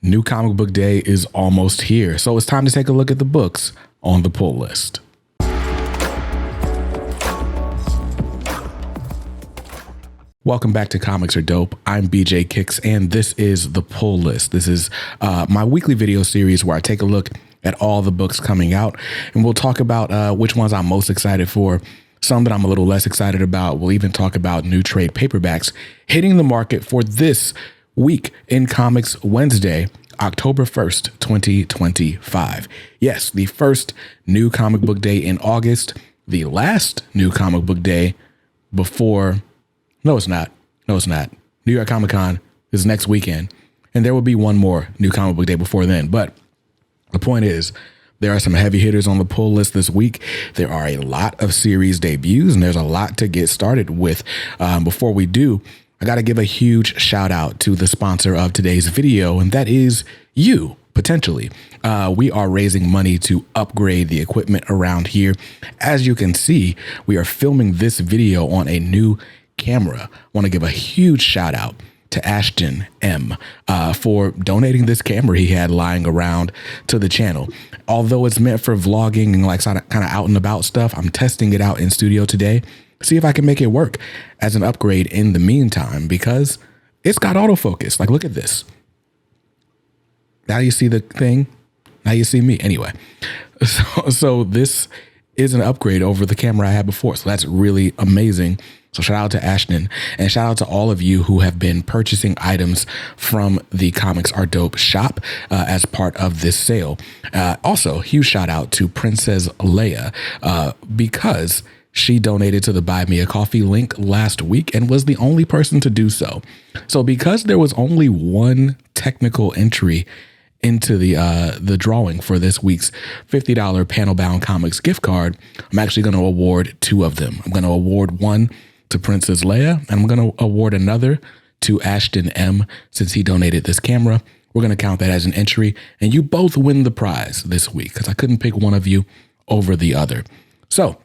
New Comic Book Day is almost here, so it's time to take a look at the books on the pull list. Welcome back to Comics Are Dope. I'm BJ Kicks, and this is the pull list. This is my weekly video series where I take a look at all the books coming out, and we'll talk about which ones I'm most excited for, some that I'm a little less excited about. We'll even talk about new trade paperbacks hitting the market for this week in Comics Wednesday, October 1st, 2025. Yes, the first new comic book day in August, the last new comic book day before... No, it's not. New York Comic Con is next weekend, and there will be one more new comic book day before then. But the point is, there are some heavy hitters on the pull list this week. There are a lot of series debuts, and there's a lot to get started with. Before we do, I got to give a huge shout out to the sponsor of today's video, and that is you, potentially. We are raising money to upgrade the equipment around here. As you can see, we are filming this video on a new camera. I want to give a huge shout out to Ashton M for donating this camera he had lying around to the channel. Although it's meant for vlogging and like kind of out and about stuff, I'm testing it out in studio today. See if I can make it work as an upgrade in the meantime, because it's got autofocus. Like, look at this. Now you see the thing. Now you see me. Anyway, so this is an upgrade over the camera I had before. So that's really amazing. So shout out to Ashton, and shout out to all of you who have been purchasing items from the Comics Are Dope shop as part of this sale. Also, huge shout out to Princess Leia because she donated to the Buy Me a Coffee link last week and was the only person to do so. So because there was only one technical entry into the drawing for this week's $50 Panel Bound Comics gift card, I'm actually going to award two of them. I'm going to award one to Princess Leia, and I'm going to award another to Ashton M, since he donated this camera. We're going to count that as an entry, and you both win the prize this week because I couldn't pick one of you over the other. So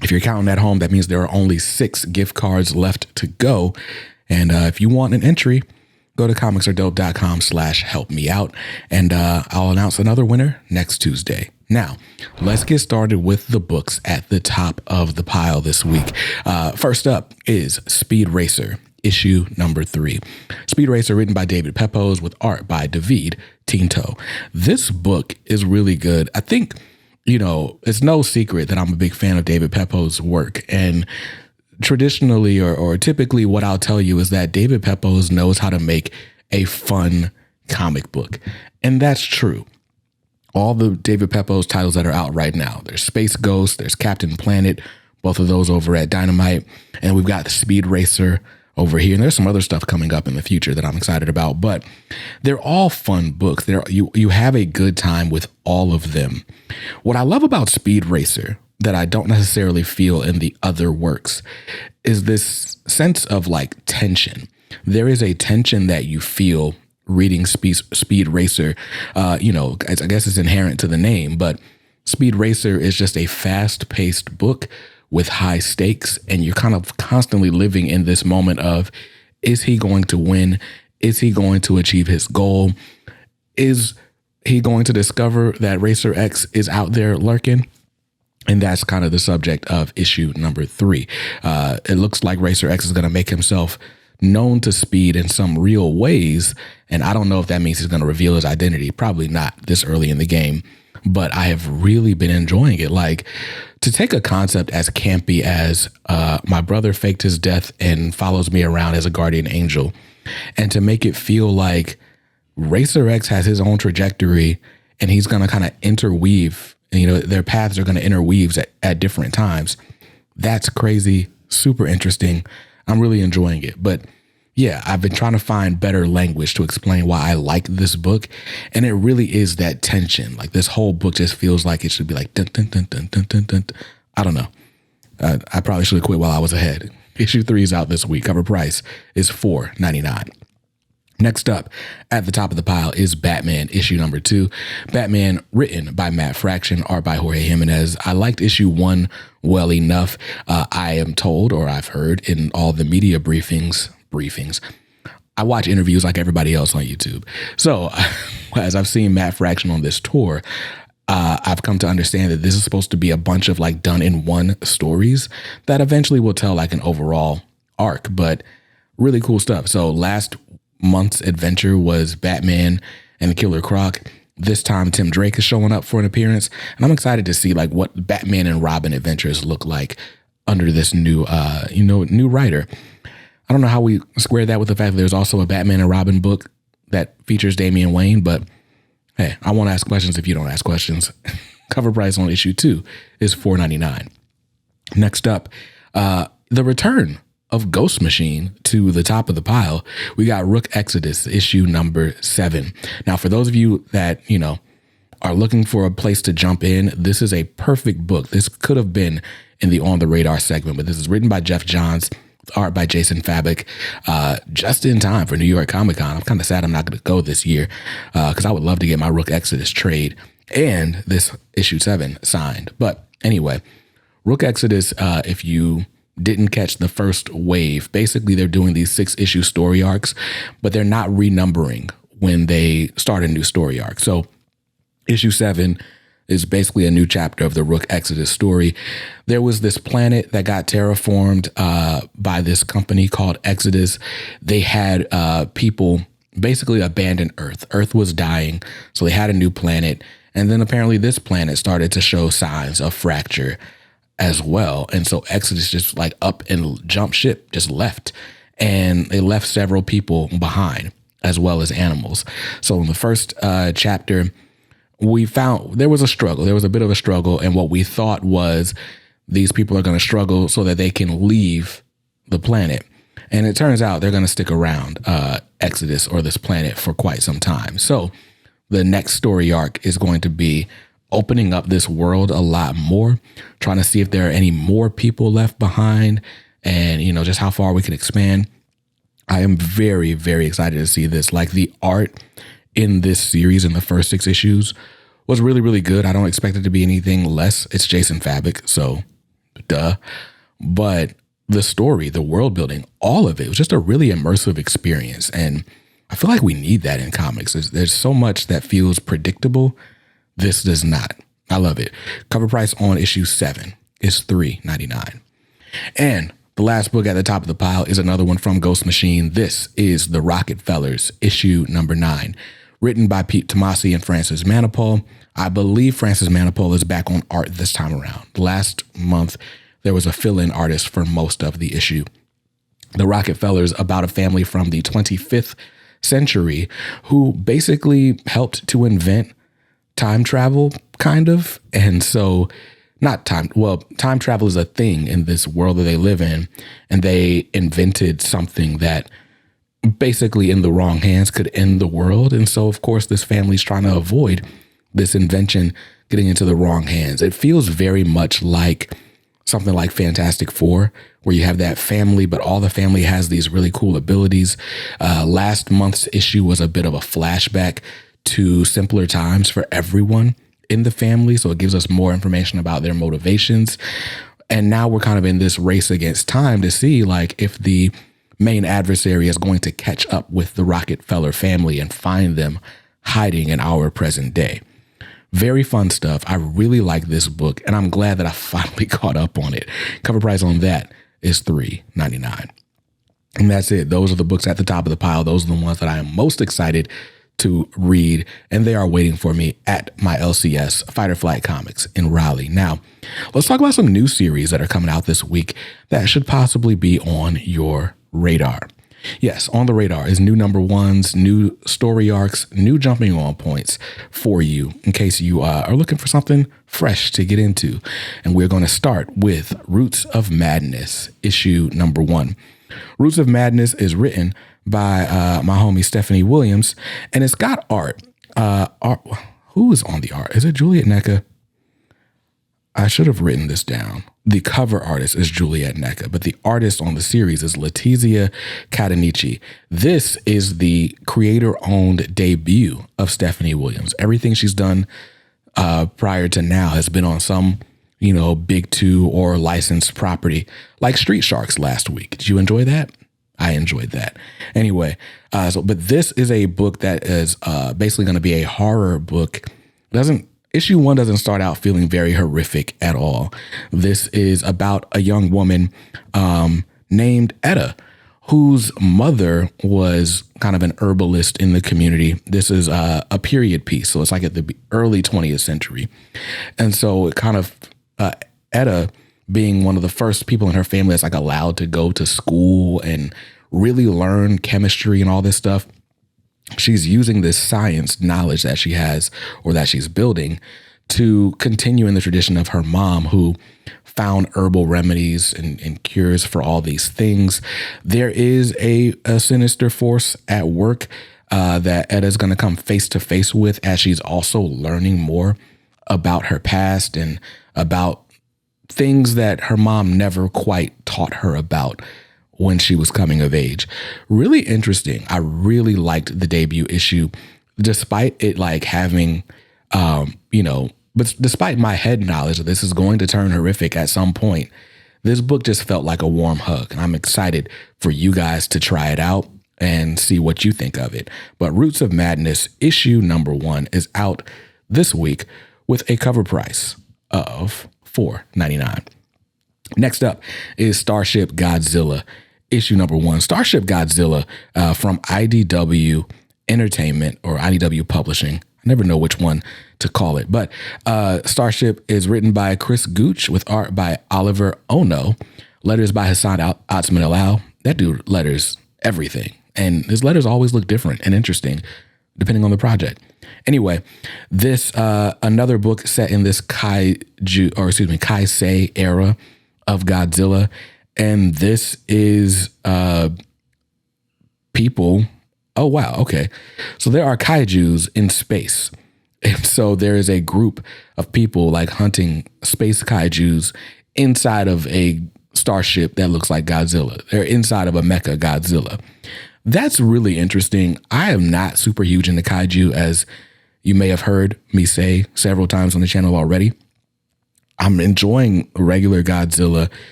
if you're counting at home, that means there are only 6 gift cards left to go. And if you want an entry, go to comicsaredope.com/helpmeout, and I'll announce another winner next Tuesday. Now, let's get started with the books at the top of the pile this week. First up is Speed Racer, issue number 3. Speed Racer, written by David Pepose with art by David Tinto. This book is really good. I think, it's no secret that I'm a big fan of David Pepose's work. And traditionally or typically what I'll tell you is that David Pepose knows how to make a fun comic book. And that's true. All the David Pepose titles that are out right now, there's Space Ghost, there's Captain Planet, both of those over at Dynamite, and we've got the Speed Racer over here. And there's some other stuff coming up in the future that I'm excited about, but they're all fun books. You have a good time with all of them. What I love about Speed Racer that I don't necessarily feel in the other works is this sense of like tension. There is a tension that you feel reading Speed Racer. I guess it's inherent to the name, but Speed Racer is just a fast-paced book with high stakes, and you're kind of constantly living in this moment of, is he going to win? Is he going to achieve his goal? Is he going to discover that Racer X is out there lurking? And that's kind of the subject of issue number 3. It looks like Racer X is going to make himself known to Speed in some real ways. And I don't know if that means he's going to reveal his identity. Probably not this early in the game. But I have really been enjoying it. Like, to take a concept as campy as my brother faked his death and follows me around as a guardian angel, and to make it feel like Racer X has his own trajectory and he's going to kind of interweave, their paths are going to interweave at different times. That's crazy, super interesting. I'm really enjoying it. But yeah, I've been trying to find better language to explain why I like this book. And it really is that tension. Like, this whole book just feels like it should be like, dun, dun, dun, dun, dun, dun, dun. I don't know. I probably should have quit while I was ahead. Issue 3 is out this week. Cover price is $4.99. Next up at the top of the pile is Batman issue number 2. Batman, written by Matt Fraction, art by Jorge Jimenez. I liked issue 1 well enough. I am told, or I've heard in all the media briefings, I watch interviews like everybody else on YouTube. So as I've seen Matt Fraction on this tour, I've come to understand that this is supposed to be a bunch of like done in one stories that eventually will tell like an overall arc, but really cool stuff. So last month's adventure was Batman and Killer Croc. This time Tim Drake is showing up for an appearance, and I'm excited to see like what Batman and Robin adventures look like under this new writer. I don't know how we square that with the fact that there's also a Batman and Robin book that features Damian Wayne, but hey, I won't ask questions if you don't ask questions. Cover price on issue 2 is $4.99. Next up, the return of Ghost Machine to the top of the pile. We got Rook Exodus, issue number 7. Now, for those of you that, are looking for a place to jump in, this is a perfect book. This could have been in the On the Radar segment, but this is written by Jeff Johns, art by Jason Fabok, just in time for New York Comic Con. I'm kind of sad I'm not going to go this year because I would love to get my Rook Exodus trade and this issue 7 signed. But anyway, Rook Exodus, if you didn't catch the first wave, basically they're doing these 6-issue story arcs, but they're not renumbering when they start a new story arc. So issue 7 is basically a new chapter of the Rook Exodus story. There was this planet that got terraformed by this company called Exodus. They had people basically abandon Earth. Earth was dying, so they had a new planet. And then apparently this planet started to show signs of fracture as well. And so Exodus just like up and jumped ship, just left. And they left several people behind as well as animals. So in the first chapter, we found there was a struggle. There was a bit of a struggle. And what we thought was these people are going to struggle so that they can leave the planet. And it turns out they're going to stick around Exodus or this planet for quite some time. So the next story arc is going to be opening up this world a lot more, trying to see if there are any more people left behind and, just how far we can expand. I am very, very excited to see this. Like the art in this series in the first 6 issues was really, really good. I don't expect it to be anything less. It's Jason Fabok, so duh. But the story, the world building, all of it was just a really immersive experience. And I feel like we need that in comics. There's so much that feels predictable. This does not. I love it. Cover price on issue 7 is $3.99. And the last book at the top of the pile is another one from Ghost Machine. This is The Rocketefellers, issue number 9, written by Pete Tomasi and Francis Manapul. I believe Francis Manapul is back on art this time around. Last month, there was a fill-in artist for most of the issue. The Rocketefellers, about a family from the 25th century who basically helped to invent time travel, kind of. And so time travel is a thing in this world that they live in. And they invented something that basically in the wrong hands could end the world. And so, of course, this family's trying to avoid this invention getting into the wrong hands. It feels very much like something like Fantastic Four, where you have that family, but all the family has these really cool abilities. Last month's issue was a bit of a flashback to simpler times for everyone in the family. So it gives us more information about their motivations. And now we're kind of in this race against time to see like if the main adversary is going to catch up with the Rockefeller family and find them hiding in our present day. Very fun stuff. I really like this book, and I'm glad that I finally caught up on it. Cover price on that is $3.99. And that's it. Those are the books at the top of the pile. Those are the ones that I am most excited to read, and they are waiting for me at my LCS, Fight or Flight Comics in Raleigh. Now, let's talk about some new series that are coming out this week that should possibly be on your radar. Yes, on the radar is new number ones, new story arcs, new jumping on points for you in case you are looking for something fresh to get into. And we're going to start with Roots of Madness, issue number 1. Roots of Madness is written by my homie Stephanie Williams, and it's got art. Who is on the art? Is it Juliet Neca? I should have written this down. The cover artist is Juliet Neca, but the artist on the series is Letizia Catanici. This is the creator-owned debut of Stephanie Williams. Everything she's done prior to now has been on some, big two or licensed property, like Street Sharks last week. Did you enjoy that? I enjoyed that. Anyway, but this is a book that is basically going to be a horror book. Issue 1 doesn't start out feeling very horrific at all. This is about a young woman named Etta, whose mother was kind of an herbalist in the community. This is a period piece, so it's like at the early 20th century. And so it kind of, Etta being one of the first people in her family that's like allowed to go to school and really learn chemistry and all this stuff, she's using this science knowledge that she has or that she's building to continue in the tradition of her mom, who found herbal remedies and cures for all these things. There is a sinister force at work that Etta's going to come face to face with as she's also learning more about her past and about things that her mom never quite taught her about when she was coming of age. Really interesting. I really liked the debut issue, despite it like having, but despite my head knowledge that this is going to turn horrific at some point, this book just felt like a warm hug. And I'm excited for you guys to try it out and see what you think of it. But Roots of Madness issue number 1 is out this week with a cover price of $4.99. Next up is Starship Godzilla issue number 1. Starship Godzilla from IDW Entertainment or IDW Publishing. I never know which one to call it, but Starship is written by Chris Gooch with art by Oliver Ono, letters by Hassan Otsman Alal. That dude letters everything, and his letters always look different and interesting depending on the project. Anyway, this another book set in this Kaisei era of Godzilla, and this is people. Oh wow, okay. So there are kaijus in space. And so there is a group of people like hunting space kaijus inside of a starship that looks like Godzilla. They're inside of a mecha Godzilla. That's really interesting. I am not super huge into kaiju, as you may have heard me say several times on the channel already. I'm enjoying regular Godzilla.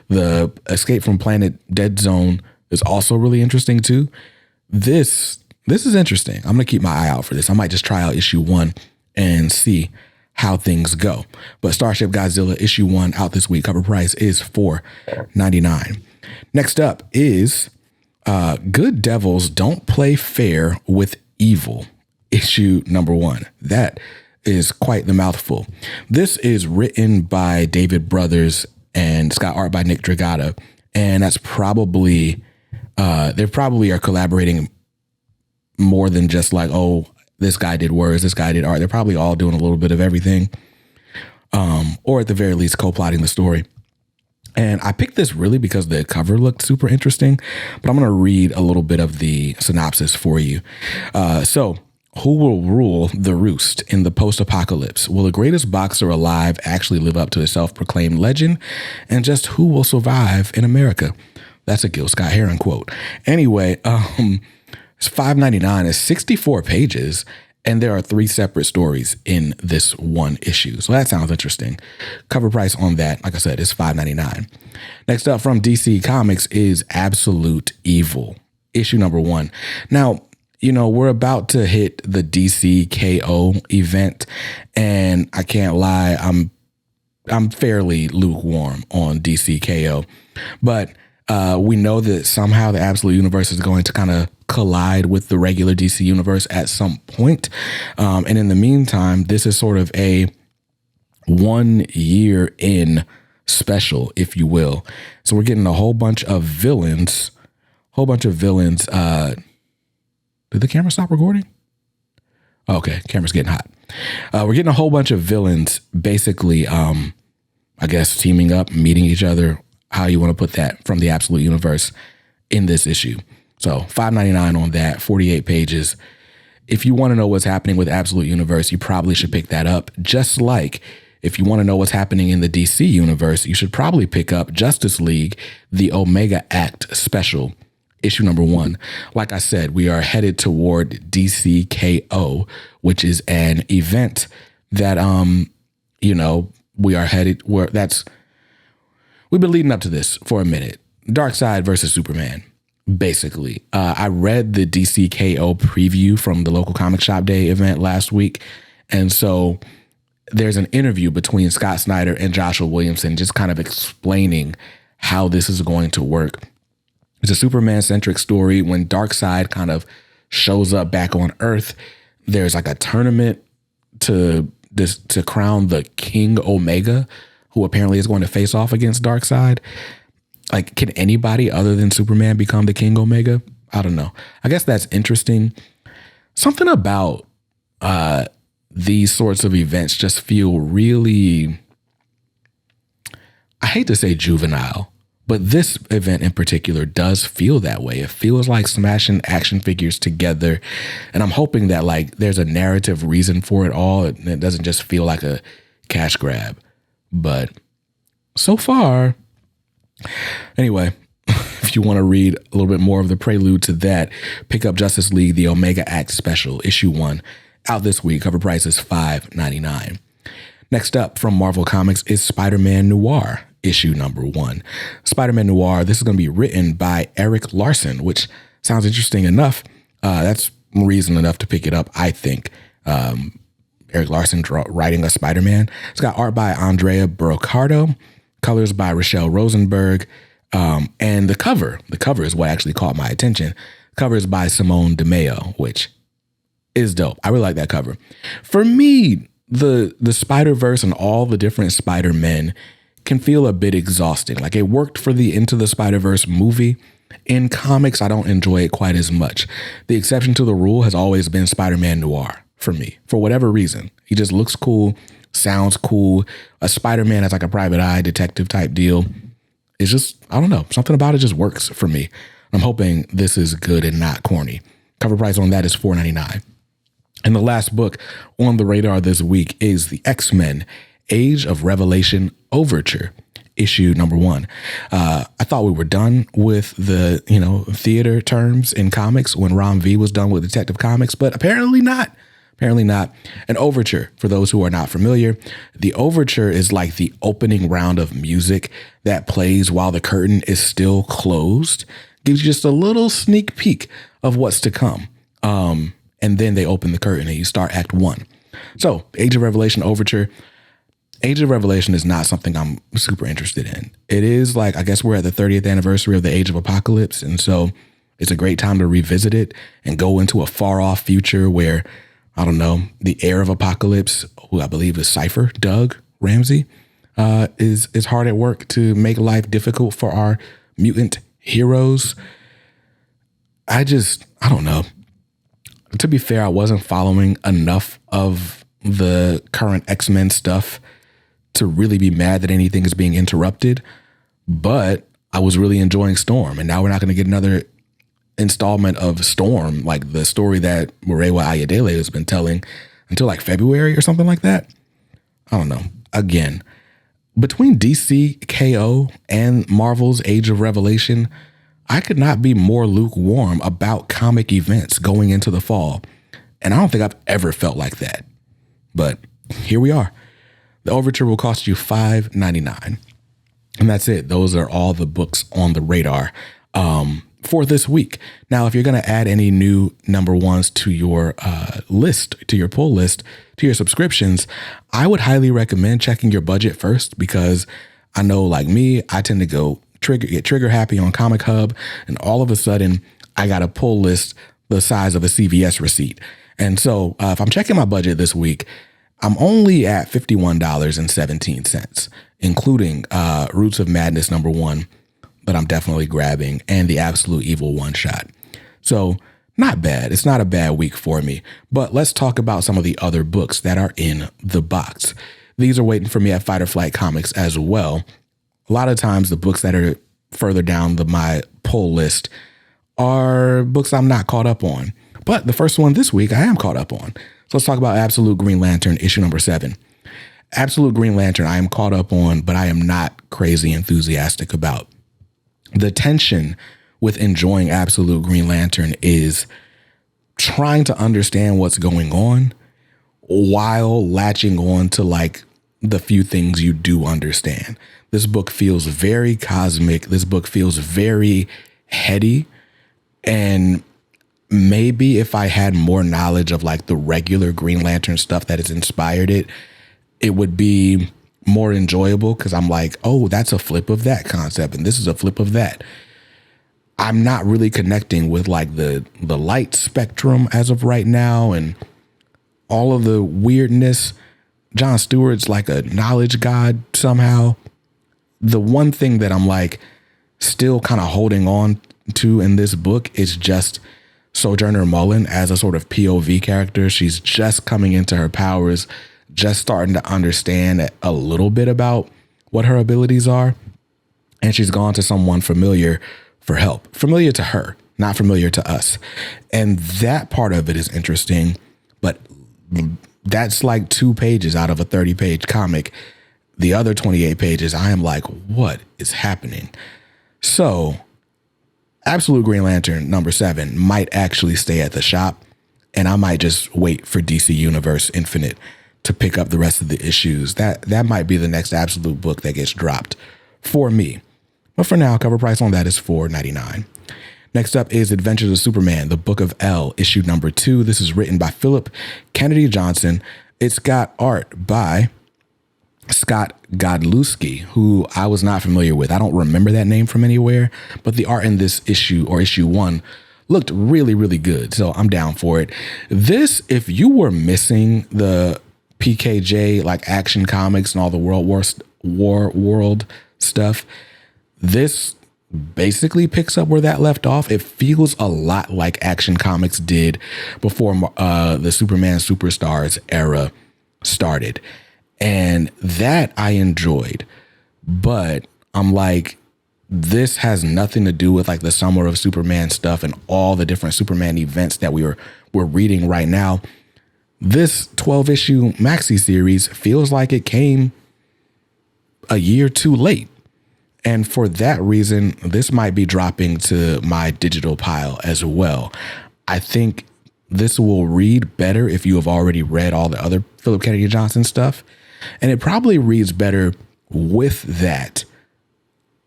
The Escape from Planet Dead Zone is also really interesting too. This is interesting. I'm going to keep my eye out for this. I might just try out issue 1 and see how things go. But Starship Godzilla issue 1 out this week. Cover price is $4.99. Next up is Good Devils Don't Play Fair with Evil issue number 1. That is quite the mouthful. This is written by David Brothers and it's got art by Nick Dragata. And that's probably, they probably are collaborating more than just like, oh, this guy did words, this guy did art. They're probably all doing a little bit of everything, or at the very least co-plotting the story. And I picked this really because the cover looked super interesting, but I'm going to read a little bit of the synopsis for you. So, who will rule the roost in the post-apocalypse? Will the greatest boxer alive actually live up to his self-proclaimed legend? And just who will survive in America? That's a Gil Scott-Heron quote. Anyway, it's $5.99. It's 64 pages, and there are 3 separate stories in this one issue. So that sounds interesting. Cover price on that, like I said, is $5.99. Next up from DC Comics is Absolute Evil, issue number 1. Now, we're about to hit the DC KO event, and I can't lie, I'm fairly lukewarm on DC KO, but we know that somehow the Absolute Universe is going to kind of collide with the regular DC Universe at some point. And in the meantime, this is sort of a 1 year in special, if you will. So we're getting a whole bunch of villains. Did the camera stop recording? Okay, camera's getting hot. We're getting a whole bunch of villains basically, I guess, teaming up, meeting each other, how you want to put that, from the Absolute Universe in this issue. So $5.99 on that, 48 pages. If you want to know what's happening with Absolute Universe, you probably should pick that up. Just like if you want to know what's happening in the DC Universe, you should probably pick up Justice League, the Omega Act special, issue number 1. Like I said, we are headed toward DCKO, which is an event that, we are headed where we've been leading up to this for a minute. Darkseid versus Superman. basically. I read the DCKO preview from the local comic shop day event last week. And so there's an interview between Scott Snyder and Joshua Williamson just kind of explaining how this is going to work. It's a Superman-centric story. When Darkseid kind of shows up back on Earth, there's like a tournament to crown the King Omega, who apparently is going to face off against Darkseid. Like, can anybody other than Superman become the King Omega? I don't know. I guess that's interesting. Something about these sorts of events just feel really, I hate to say juvenile, but this event in particular does feel that way. It feels like smashing action figures together. And I'm hoping that like there's a narrative reason for it all. It doesn't just feel like a cash grab. But so far, anyway, if you want to read a little bit more of the prelude to that, pick up Justice League, the Omega Act Special, issue 1, out this week. Cover price is $5.99. Next up from Marvel Comics is Spider-Man Noir, issue number 1. Spider-Man Noir, this is going to be written by Eric Larson, which sounds interesting enough. That's reason enough to pick it up, I think. Eric Larson writing a Spider-Man. It's got art by Andrea Brocardo, colors by Rochelle Rosenberg, and the cover is what actually caught my attention. The cover is by Simone DeMeo, which is dope. I really like that cover. For me, the Spider-Verse and all the different Spider-Men can feel a bit exhausting. Like, it worked for the Into the Spider-Verse movie. In comics, I don't enjoy it quite as much. The exception to the rule has always been Spider-Man Noir for me, for whatever reason. He just looks cool, sounds cool. A Spider-Man as like a private eye detective type deal. It's just, I don't know, something about it just works for me. I'm hoping this is good and not corny. Cover price on that is $4.99. And the last book on the radar this week is the X-Men Age of Revelation Overture, issue number 1. I thought we were done with the, theater terms in comics when Ron V was done with Detective Comics, but apparently not. Apparently not. An overture, for those who are not familiar, the overture is like the opening round of music that plays while the curtain is still closed. Gives you just a little sneak peek of what's to come. And then they open the curtain and you start Act 1. So, Age of Revelation Overture. Age of Revelation is not something I'm super interested in. It is like, I guess we're at the 30th anniversary of the Age of Apocalypse. And so it's a great time to revisit it and go into a far off future where, I don't know, the heir of Apocalypse, who I believe is Cypher, Doug Ramsey, is hard at work to make life difficult for our mutant heroes. I don't know. To be fair, I wasn't following enough of the current X-Men stuff to really be mad that anything is being interrupted, but I was really enjoying Storm, and now we're not going to get another installment of Storm, like the story that Murewa Ayodele has been telling, until like February or something like that. I don't know. Again, between DC, KO, and Marvel's Age of Revelation, I could not be more lukewarm about comic events going into the fall. And I don't think I've ever felt like that. But here we are. The Overture will cost you $5.99. And that's it. Those are all the books on the radar for this week. Now, if you're going to add any new number ones to your list, to your pull list, to your subscriptions, I would highly recommend checking your budget first, because I know, like me, I tend to get trigger happy on Comic Hub, and all of a sudden I got a pull list the size of a CVS receipt. And so if I'm checking my budget this week, I'm only at $51.17, including Roots of Madness number 1 that I'm definitely grabbing, and the Absolute Evil one shot. So not bad. It's not a bad week for me. But let's talk about some of the other books that are in the box. These are waiting for me at Fight or Flight Comics as well. A lot of times the books that are further down my pull list are books I'm not caught up on. But the first one this week I am caught up on. So let's talk about Absolute Green Lantern, issue number 7. Absolute Green Lantern I am caught up on, but I am not crazy enthusiastic about. The tension with enjoying Absolute Green Lantern is trying to understand what's going on while latching on to like the few things you do understand. This book feels very cosmic. This book feels very heady. And maybe if I had more knowledge of like the regular Green Lantern stuff that has inspired it, it would be more enjoyable because I'm like, oh, that's a flip of that concept and this is a flip of that. I'm not really connecting with like the light spectrum as of right now and all of the weirdness. Jon Stewart's like a knowledge god somehow. The one thing that I'm like still kind of holding on to in this book is just Sojourner Mullen as a sort of POV character. She's just coming into her powers, just starting to understand a little bit about what her abilities are. And she's gone to someone familiar for help, familiar to her, not familiar to us. And that part of it is interesting, but that's like 2 pages out of a 30-page comic. The other 28 pages, I am like, what is happening? So Absolute Green Lantern #7 might actually stay at the shop, and I might just wait for DC Universe Infinite to pick up the rest of the issues. That might be the next Absolute book that gets dropped for me. But for now, cover price on that is $4.99. Next up is Adventures of Superman, the Book of L, issue #2. This is written by Philip Kennedy Johnson. It's got art by Scott Godlewski, who I was not familiar with. I don't remember that name from anywhere, but the art in this issue, or issue 1, looked really, really good. So I'm down for it. This, if you were missing the PKJ, like Action Comics and all the world stuff, this basically picks up where that left off. It feels a lot like Action Comics did before the Superman Superstars era started. And that I enjoyed. But I'm like, this has nothing to do with like the Summer of Superman stuff and all the different Superman events that we're reading right now. This 12-issue maxi series feels like it came a year too late. And for that reason, this might be dropping to my digital pile as well. I think this will read better if you have already read all the other Philip Kennedy Johnson stuff. And it probably reads better with that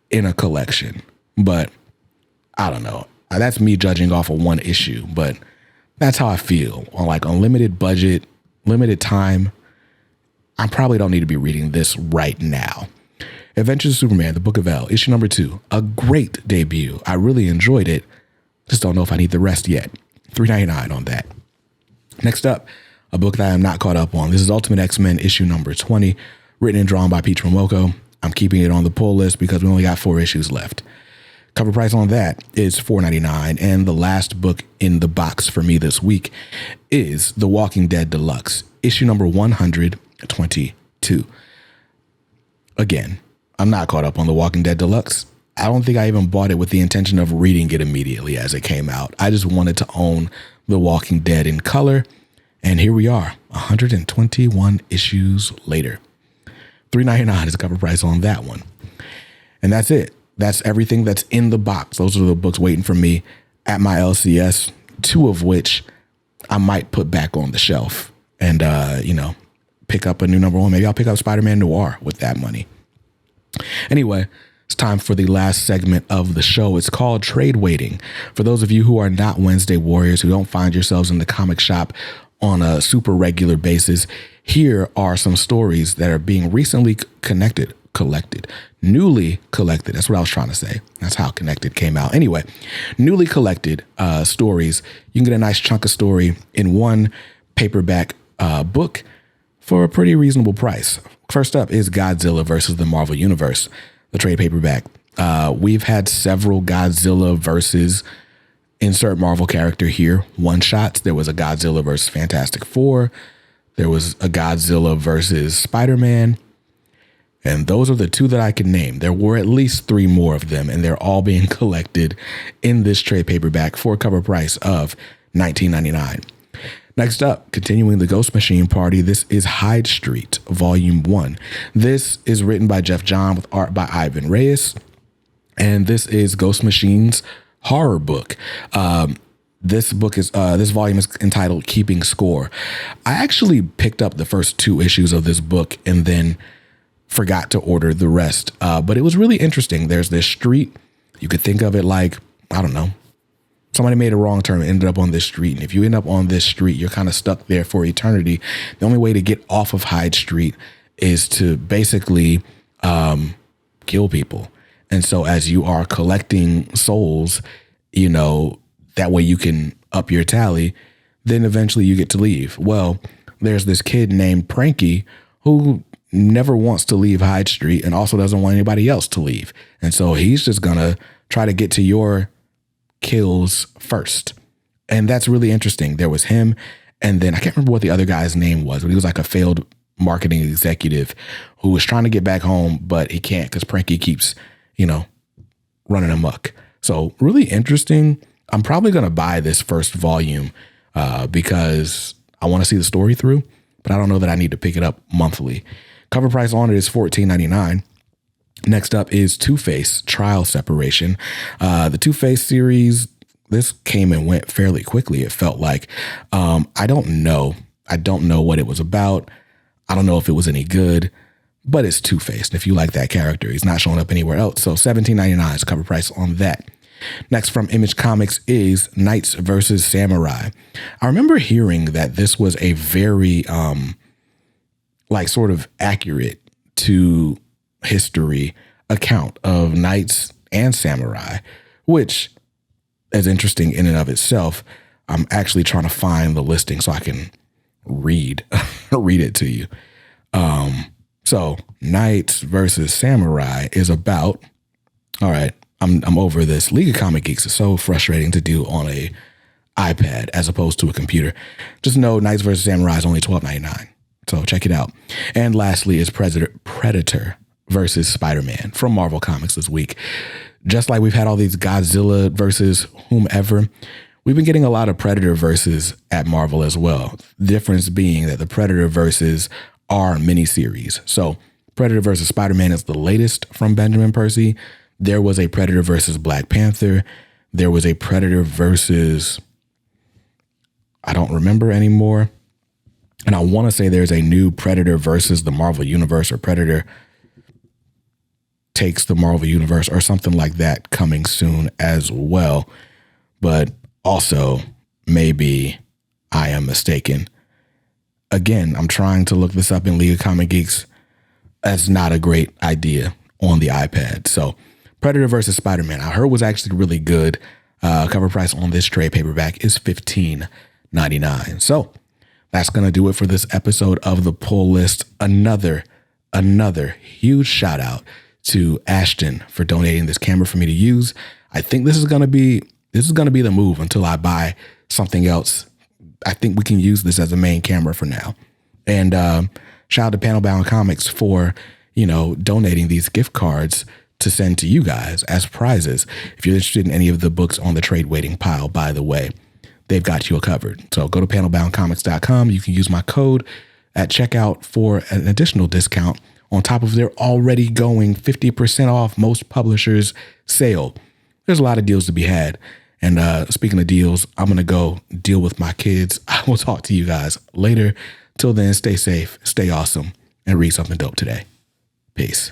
in a collection. But I don't know. That's me judging off of one issue, but that's how I feel. On like unlimited budget, limited time, I probably don't need to be reading this right now. Adventures of Superman, the Book of L, issue #2. A great debut. I really enjoyed it. Just don't know if I need the rest yet. $3.99 on that. Next up, a book that I am not caught up on. This is Ultimate X-Men, issue #20, written and drawn by Pete Momoko. I'm keeping it on the pull list because we only got 4 issues left. Cover price on that is $4.99. And the last book in the box for me this week is The Walking Dead Deluxe, issue #122. Again, I'm not caught up on The Walking Dead Deluxe. I don't think I even bought it with the intention of reading it immediately as it came out. I just wanted to own The Walking Dead in color. And here we are, 121 issues later. $3.99 is the cover price on that one. And that's it. That's everything that's in the box. Those are the books waiting for me at my LCS, 2 of which I might put back on the shelf and, pick up a new #1. Maybe I'll pick up Spider-Man Noir with that money. Anyway, it's time for the last segment of the show. It's called Trade Waiting. For those of you who are not Wednesday warriors, who don't find yourselves in the comic shop on a super regular basis, here are some stories that are being recently newly collected. That's what I was trying to say. That's how Connected came out. Anyway, newly collected stories. You can get a nice chunk of story in one paperback book for a pretty reasonable price. First up is Godzilla versus the Marvel Universe, the trade paperback. We've had several Godzilla versus insert Marvel character here one-shots. There was a Godzilla versus Fantastic Four. There was a Godzilla versus Spider-Man. And those are the 2 that I can name. There were at least 3 more of them, and they're all being collected in this trade paperback for a cover price of $19.99. Next up, continuing the Ghost Machine party, this is Hyde Street, Volume 1. This is written by Jeff John with art by Ivan Reyes, and this is Ghost Machine's horror book. This volume is entitled Keeping Score. I actually picked up the first 2 issues of this book and then forgot to order the rest. But it was really interesting. There's this street. You could think of it like, I don't know, somebody made a wrong turn and ended up on this street. And if you end up on this street, you're kind of stuck there for eternity. The only way to get off of Hyde Street is to basically kill people. And so as you are collecting souls, that way you can up your tally, then eventually you get to leave. Well, there's this kid named Pranky who never wants to leave Hyde Street and also doesn't want anybody else to leave. And so he's just going to try to get to your kills first. And that's really interesting. There was him. And then I can't remember what the other guy's name was, but he was like a failed marketing executive who was trying to get back home, but he can't because Pranky keeps, running amok. So really interesting. I'm probably going to buy this first volume because I want to see the story through, but I don't know that I need to pick it up monthly. Cover price on it is $14.99. Next up is Two-Face Trial Separation. The Two-Face series, this came and went fairly quickly. It felt like, I don't know. I don't know what it was about. I don't know if it was any good, but it's Two-Face. If you like that character, he's not showing up anywhere else. So $17.99 is cover price on that. Next from Image Comics is Knights versus Samurai. I remember hearing that this was a very, sort of accurate to history account of knights and samurai, which is interesting in and of itself. I'm actually trying to find the listing so I can read it to you. So Knights versus Samurai is about, all right, I'm over this. League of Comic Geeks is so frustrating to do on a iPad as opposed to a computer. Just know Knights versus Samurai is only $12.99. So check it out. And lastly is Predator versus Spider-Man from Marvel Comics this week. Just like we've had all these Godzilla versus whomever, we've been getting a lot of Predator versus at Marvel as well. The difference being that the Predator versus are miniseries. So Predator versus Spider-Man is the latest from Benjamin Percy. There was a Predator versus Black Panther. There was a Predator versus, I don't remember anymore. And I want to say there's a new Predator versus the Marvel Universe, or Predator takes the Marvel Universe or something like that coming soon as well. But also, maybe I am mistaken. Again, I'm trying to look this up in League of Comic Geeks. That's not a great idea on the iPad. So Predator versus Spider-Man, I heard was actually really good. Cover price on this trade paperback is $15.99. So that's going to do it for this episode of the Pull List. Another huge shout out to Ashton for donating this camera for me to use. I think this is going to be the move until I buy something else. I think we can use this as a main camera for now. And shout out to Panel Bound Comics for, donating these gift cards to send to you guys as prizes. If you're interested in any of the books on the trade waiting pile, by the way, they've got you covered. So go to panelboundcomics.com. You can use my code at checkout for an additional discount on top of their already going 50% off most publishers sale. There's a lot of deals to be had. And speaking of deals, I'm going to go deal with my kids. I will talk to you guys later. Till then, stay safe, stay awesome, and read something dope today. Peace.